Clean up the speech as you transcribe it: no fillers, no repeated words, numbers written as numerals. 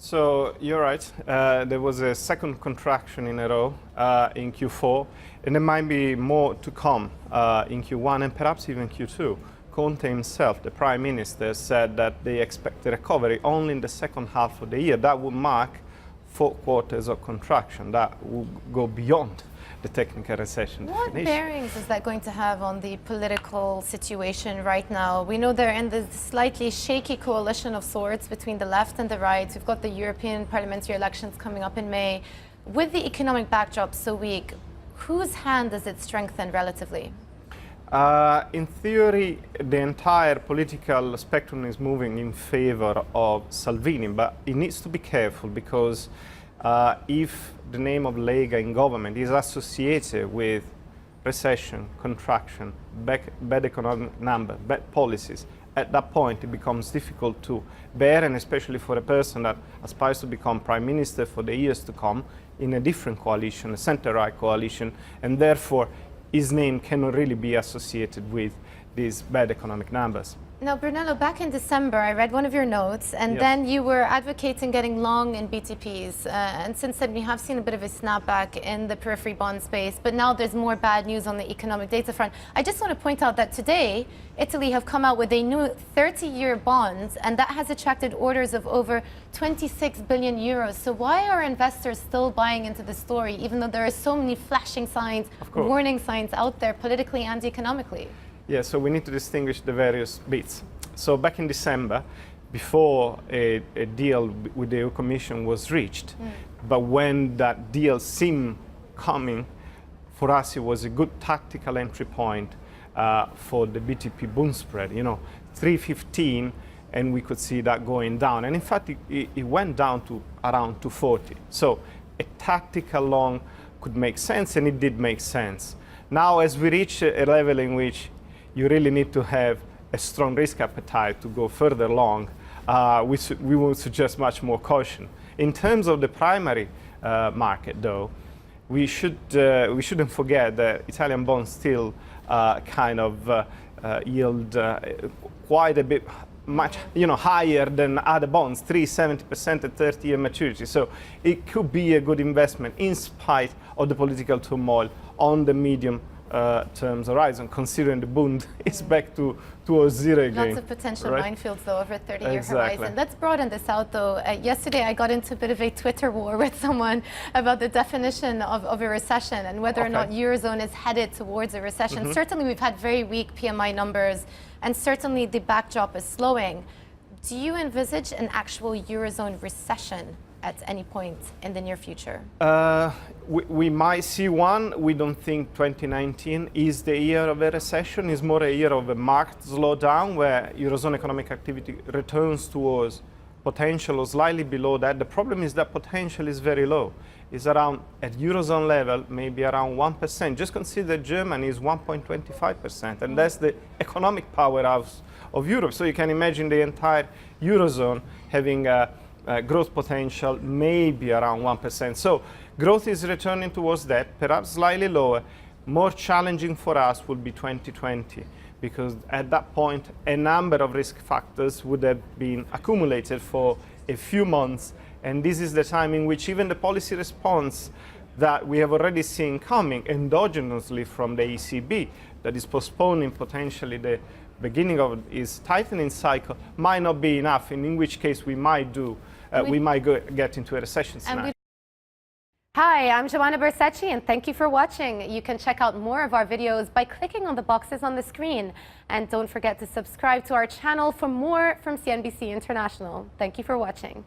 So you're right. There was a second contraction in a row in Q4, and there might be more to come in Q1 and perhaps even Q2. Conte himself, the Prime Minister, said that they expect a recovery only in the second half of the year. That would mark 4 quarters of contraction. That will go beyond the technical recession What definition. bearings is that going to have on the political situation right now? We know they're in this slightly shaky coalition of sorts between the left and the right. We've got the European parliamentary elections coming up in May. With the economic backdrop so weak, whose hand does it strengthen relatively? In theory, the entire political spectrum is moving in favor of Salvini, but it needs to be careful because if the name of Lega in government is associated with recession, contraction, bad economic number, bad policies, at that point it becomes difficult to bear, and especially for a person that aspires to become prime minister for the years to come in a different coalition, a center-right coalition, and therefore his name cannot really be associated with these bad economic numbers. Now, Brunello, back in December, I read one of your notes, and then you were advocating getting long in BTPs. And since then, we have seen a bit of a snapback in the periphery bond space, but now there's more bad news on the economic data front. I just want to point out that today, Italy have come out with a new 30-year bond, and that has attracted orders of over 26 billion euros. So why are investors still buying into the story, even though there are so many flashing signs, warning signs out there, politically and economically? Yeah, so we need to distinguish the various bits. So back in December, before a deal with the EU Commission was reached, but when that deal seemed coming, for us it was a good tactical entry point for the BTP bond spread. You know, 315, and we could see that going down. And in fact, it went down to around 240. So a tactical long could make sense, and it did make sense. Now, as we reach a level in which you really need to have a strong risk appetite to go further long, we will suggest much more caution. In terms of the primary market, though, we shouldn't forget that Italian bonds still kind of yield quite a bit much higher than other bonds, 370% at 30-year maturity. So it could be a good investment in spite of the political turmoil on the medium terms horizon, considering the bund is back to 0 again. Lots of potential minefields, though, over a 30-year Exactly. horizon. Let's broaden this out, though. Yesterday, I got into a bit of a Twitter war with someone about the definition of a recession and whether or not Eurozone is headed towards a recession. Certainly, we've had very weak PMI numbers, and certainly the backdrop is slowing. Do you envisage an actual Eurozone recession at any point in the near future? We might see one. We don't think 2019 is the year of a recession. It's more a year of a marked slowdown where Eurozone economic activity returns towards potential or slightly below that. The problem is that potential is very low. It's around, at Eurozone level, maybe around 1%. Just consider Germany is 1.25%, and that's the economic powerhouse of Europe. So you can imagine the entire Eurozone having growth potential maybe around 1%. So growth is returning towards that, perhaps slightly lower. More challenging for us will be 2020, because at that point a number of risk factors would have been accumulated for a few months, and this is the time in which even the policy response that we have already seen coming endogenously from the ECB, that is postponing potentially the beginning of its tightening cycle, might not be enough, and in which case we might get into a recession scenario. Hi, I'm Joanna Bersecci, and thank you for watching. You can check out more of our videos by clicking on the boxes on the screen. And don't forget to subscribe to our channel for more from CNBC International. Thank you for watching.